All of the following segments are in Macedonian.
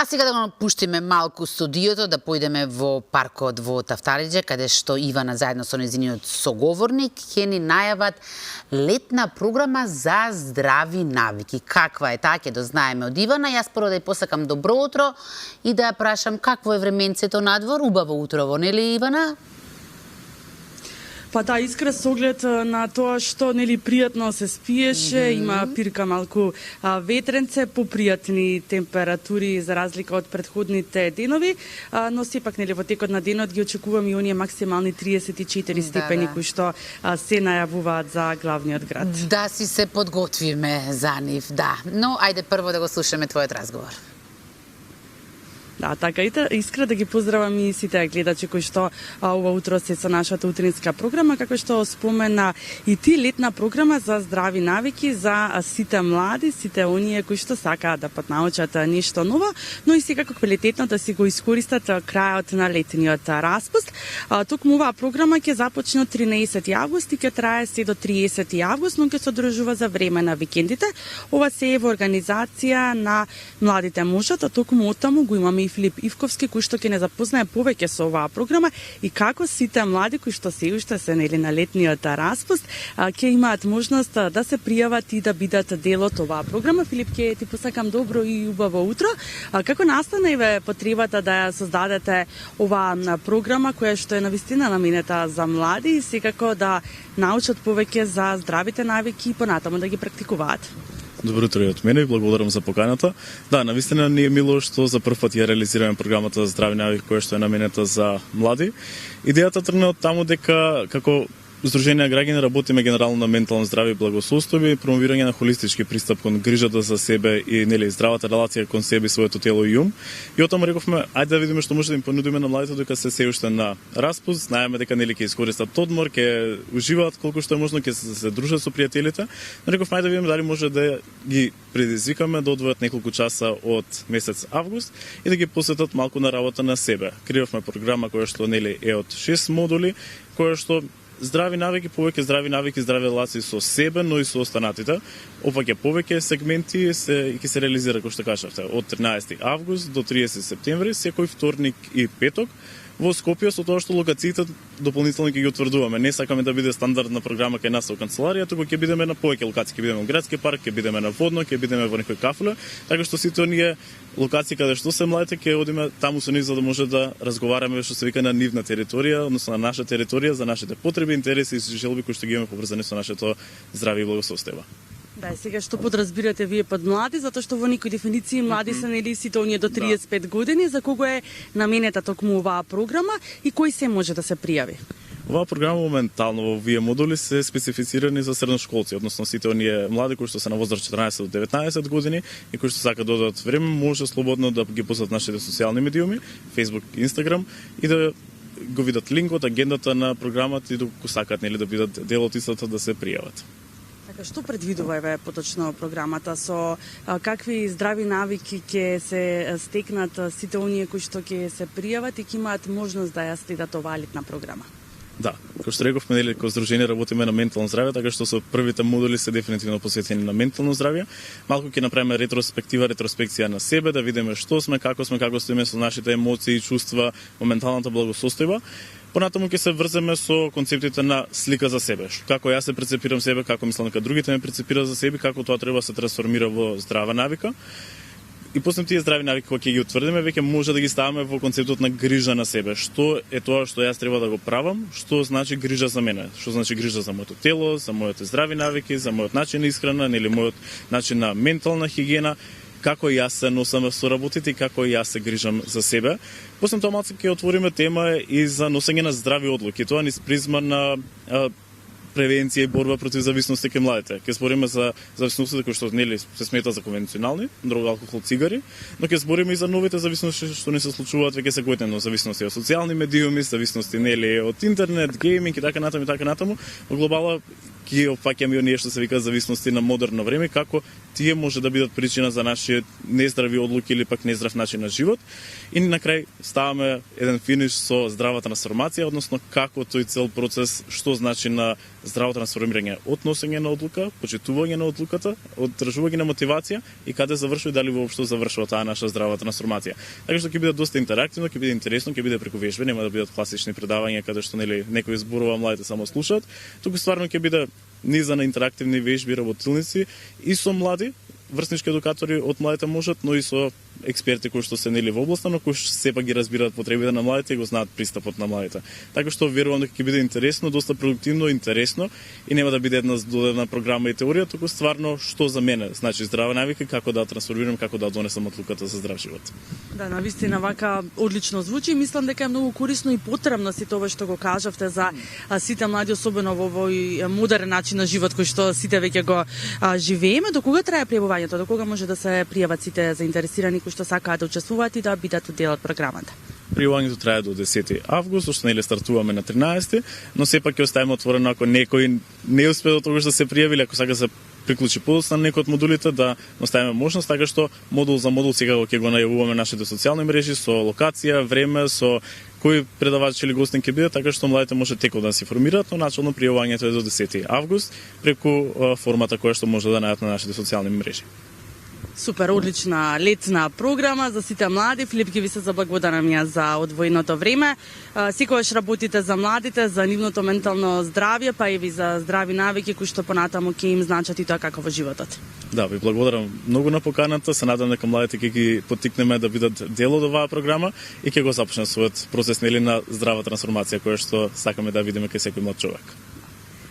А сега да го пуштиме малку студиото, да појдеме во паркот во Тафталиџе, каде што Ивана заедно со нејзиниот соговорник ќе ни најават летна програма за здрави навики. Каква е таа, ќе дознаеме од Ивана. Јас прво да ја посакам добро утро и да ја прашам какво е временцето надвор. Убаво утрово, нели Ивана? Па да, искра со оглед на тоа што нели пријатно се спиеше, има пирка малку ветренце, попријатни температури за разлика од претходните денови, но сепак нели во текот на денот ги очекуваме и оние максимални 34 степени кои што се најавуваат за главниот град. Да си се подготвиме за нив, да. Но ајде прво да го слушаме твојот разговор. Да, така искра да ги поздравам и сите гледачи кои што ова утро се со нашата утринска програма, како што спомена и ти, летна програма за здрави навики за сите млади, сите оние кои што сакаат да научат нешто ново, но и секако квалитетно да си го искористат крајот на летниот распуст. Токму оваа програма ќе започне од 13 август и ќе трае се до 30 август, но ќе се одржува за време на викендите. Ова се е во организација на младите можат, а токму оттаму го имаме и Филип Ивковски, кој што ќе не запознае повеќе со оваа програма и како сите млади кои што се уште се нели на летниот распуст ќе имаат можност да се пријават и да бидат дел од оваа програма. Филип, ќе ти посакам добро и убаво утро. Како настана еве потребата да ја создадете оваа програма која што е навистина наменета за млади и секако да научат повеќе за здравите навики и понатаму да ги практикуваат? Добро утро и од мене и благодарам за поканата. Да, навистина ни е мило што за прв пат ја реализираме програмата за здрави навики која што е наменета за млади. Идејата тргна од таму дека како Здружение на граѓани работиме генерално на ментално здраве и благосостојбе и промовирање на холистички пристап кон грижата за себе и нели здравата релација кон себе и своето тело и ум. И оттаму рековме ајде да видиме што може да им понудиме на младите додека се уште на распуст, знаеме дека нели ќе искористат одмор, ќе уживаат колку што е можно, ќе се дружат со пријателите. Но рековме ајде да видиме дали може да ги предизвикаме да одвојат неколку часа од месец август и да ги посветат малку на работа на себе. Креавме програма која што нели е од 6 модули, која што здрави навики, повеќе здрави навики, здрави релации со себе, но и со останатите. Опаќа повеќе сегменти и ќе се реализира, кој што кажавте, од 13 август до 30 септември, секој вторник и петок во Скопје, со тоа што локациите дополнително ќе ги утврдуваме. Не сакаме да биде стандардна програма кај нас во канцеларија, туку ќе бидеме на повеќе локации, ќе бидеме во градски парк, ќе бидеме на водно, ќе бидеме во некој кафеле, така што сите оние локации каде што се младите ќе одиме таму со нив за да може да разговараме што се вика на нивна територија, односно на наша територија за нашите потреби, интереси и желби кои што ги имаме поврзани со нашето здравје и благосостојба. Да, сега што подразбирате вие под млади, затоа што во некои дефиниции млади се нели сите оние до 35 години, за кого е наменета токму оваа програма и кој се може да се пријави? Оваа програма моментално во овие модули се специфицирани за средношколци, односно сите оние млади кои што се на возраст 14 до 19 години и кои што сакаат да додадат време, може слободно да ги посетат нашите социјални медиуми, Facebook, Instagram и да го видат линкот, агендата на програмата и доколку сакаат нели да бидат дел од истата да се пријават. Што предвидува еве поточно програмата, со какви здрави навики ќе се стекнат сите оние кои што ќе се пријават и ќе имаат можност да ја следат оваа летна програма? Да, како што рековме, нели, како здружение работиме на ментално здравје, така што со првите модули се дефинитивно посветени на ментално здравје. Малку ќе направиме ретроспекција на себе, да видиме што сме, како стоиме со нашите емоции и чувства, моменталната благосостојба. Понатаму ќе се врземе со концептите на слика за себе. Како јас се прецепирам себе, како мислам дека другите ме прецепираат за себе, како тоа треба да се трансформира во здрава навика. И после тие здрави навики кога ќе ги утврдиме, веќе може да ги ставаме во концептот на грижа на себе. Што е тоа што јас треба да го правам? Што значи грижа за мене? Што значи грижа за моето тело, за моите здрави навики, за мојот начин на исхрана, нели мојот начин на ментална хигиена? Како јас се носам со работите и како јас се грижам за себе. После тоа малку ќе отвориме тема и за носење на здрави одлуки. Тоа низ призма на превенција и борба против зависности кај младите. Ќе збориме за зависностите кои што нели се сметаат за конвенционални, дрога, алкохол, цигари, но ќе збориме и за новите зависности што не се случуваат веќе секојдневно, зависности од социјални медиуми, зависности нели од интернет, гейминг и така натаму. Во глобала ги опфаќаме и оние што се вика зависности на модерно време, како тие може да бидат причина за нашите нездрави одлуки или пак нездрав начин на живот. И на крај ставаме еден финиш со здрава трансформација, односно како тој цел процес, што значи на здраво трансформирање од носење на одлука, почитување на одлуката, одржување на мотивација и каде завршува и дали воопшто завршува таа наша здрава трансформација. Така што ќе биде доста интерактивно, ќе биде интересно, ќе биде преку вежби, нема да бидат класични предавања каде што нели некој зборува, младите само слушаат. Туку стварно ќе биде низа на интерактивни вежби, работилници и со млади врснички едукатори од младите можат, но и со експерти кои што се нели во областа, но кои што сепак ги разбираат потребите на младите и го знаат пристапот на младите. Така што верувам дека ќе биде интересно, доста продуктивно, интересно и нема да биде една додадена програма и теорија, туку стварно што за мене значи здрава навика, како да трансформирам, како да донесам одлуката за здрав живот. Да, навистина вака одлично звучи. Мислам дека е многу корисно и потребно сите ова што го кажавте за сите млади, особено во овој модерен начин на живот кој што сите веќе го живееме. До кога трае пријавувањето? До кога може да се пријават сите заинтересирани кои што сакаат да учествуваат и да бидат дел од програмата? Пријавувањето трае до 10 август, што нели стартуваме на 13, но сепак ќе оставиме отворено ако некој не успе до тогаш да се пријави или ако сака да се приклучи подоцна на некој од модулите, да оставиме можност, така што модул за модул секако ќе го најавуваме нашите социјални мрежи со локација, време, со кој предавач или гостин ќе биде, така што младите може теко да се информираат, но начално пријавувањето е до 10 август преку формата која што може да најдат на нашите социјални мрежи. Супер, одлична летна програма за сите млади. Филип, ги ви се заблагодарам ја за одвоеното време. Секогаш работите за младите, за нивното ментално здравје, па и ви за здрави навики кои што понатаму ќе им значат и тоа како во животот. Да, ви благодарам многу на поканата. Се надам дека младите ќе ги поттикнеме да бидат дел од оваа програма и ќе го започнат својот процес нели на здрава трансформација која што сакаме да видиме кај секој млад човек.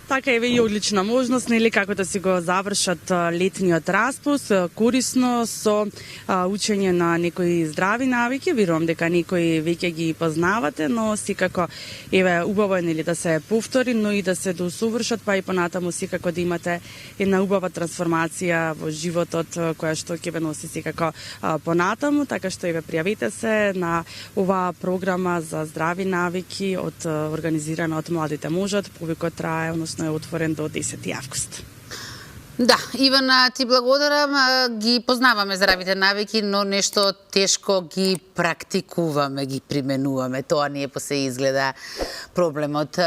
Така е и одлична можност, нели, како да си го завршат летниот распуст, корисно со учење на некои здрави навики. Верувам дека некои веќе ги познавате, но секако еве убаво е нели да се повтори, но и да се доусовршат, па и понатаму секако да имате една убава трансформација во животот која што ќе ве носи секако понатаму, така што еве пријавете се на оваа програма за здрави навики од организирана од Младите можат. Повикот трае, односно е отворен до 10 август. Да, Ивана, ти благодарам. Ги познаваме здравите навики, но нешто тешко ги практикуваме, ги применуваме. Тоа ни е по се изгледа проблемот.